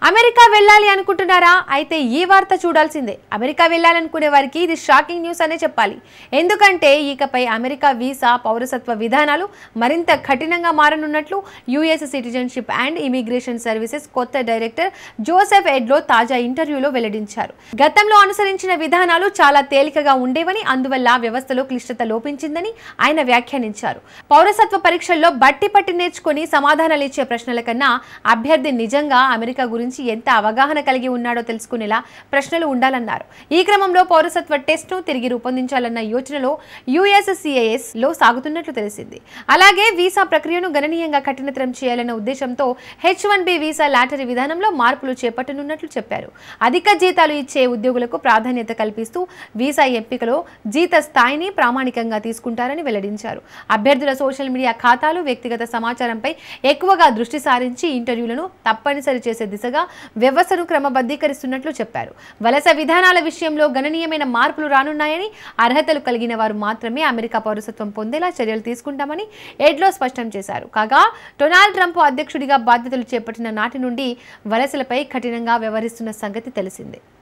America వెళ్ళాలి అనుకుంటున్నారా? అయితే ఈ వార్త చూడాల్సిందే. అమెరికా వెళ్ళాలనుకునే వారికి ఇది షాకింగ్ న్యూస్ అనే చెప్పాలి. ఎందుకంటే ఇకపై అమెరికా వీసా పౌరసత్వ విధానాలు మరింత కఠినంగా మారనున్నట్లు US citizenship and immigration services కొత్త డైరెక్టర్ జోసెఫ్ ఎడ్లో తాజా ఇంటర్వ్యూలో వెల్లడించారు. గతంలో అనుసరించిన విధానాలు చాలా తేలికగా ఉండేవని, అందువల్ల వ్యవస్థలో క్లిష్టత లోపించిందని ఆయన వ్యాఖ్యానించారు. పౌరసత్వ పరీక్షల్లో బట్టి పట్టి నేర్చుకుని సమాధానాలు ఇచ్చే ప్రశ్నల కన్నా అభ్యర్థి నిజంగా అమెరికా గురించి ఎంత అవగాహన కలిగి ఉన్నాడో తెలుసుకునేలా ప్రశ్నలు ఉండాలన్నారు. ఈ క్రమంలో పౌరసత్వ టెస్ట్ను తిరిగి రూపొందించాలన్న యోచనలో యుఎస్సిఐఎస్ లో సాగుతున్నట్లు తెలిసింది. అలాగే వీసా ప్రక్రియను గణనీయంగా కఠినతరం చేయాలన్న ఉద్దేశంతో H1B వీసా లాటరీ విధానంలో మార్పులు చేపట్టనున్నట్లు చెప్పారు. అధిక జీతాలు ఇచ్చే ఉద్యోగులకు ప్రాధాన్యత కల్పిస్తూ వీసా ఎంపికలో జీత స్థాయిని ప్రామాణికంగా తీసుకుంటారని వెల్లడించారు. అభ్యర్థుల సోషల్ మీడియా ఖాతాలు, వ్యక్తిగత సమాచారంపై ఎక్కువగా దృష్టి సారించి ఇంటర్వ్యూలను తప్పనిసరి చేసే దిశగా వ్యవస్థను క్రమబద్ధీకరిస్తున్నట్లు చెప్పారు. వలస విధానాల విషయంలో గణనీయమైన మార్పులు రానున్నాయని, అర్హతలు కలిగిన వారు మాత్రమే అమెరికా పౌరసత్వం పొందేలా చర్యలు తీసుకుంటామని ఎడ్లో స్పష్టం చేశారు. కాగా డొనాల్డ్ ట్రంప్ అధ్యక్షుడిగా బాధ్యతలు చేపట్టిన నాటి నుండి వలసలపై కఠినంగా వ్యవహరిస్తున్న సంగతి తెలిసిందే.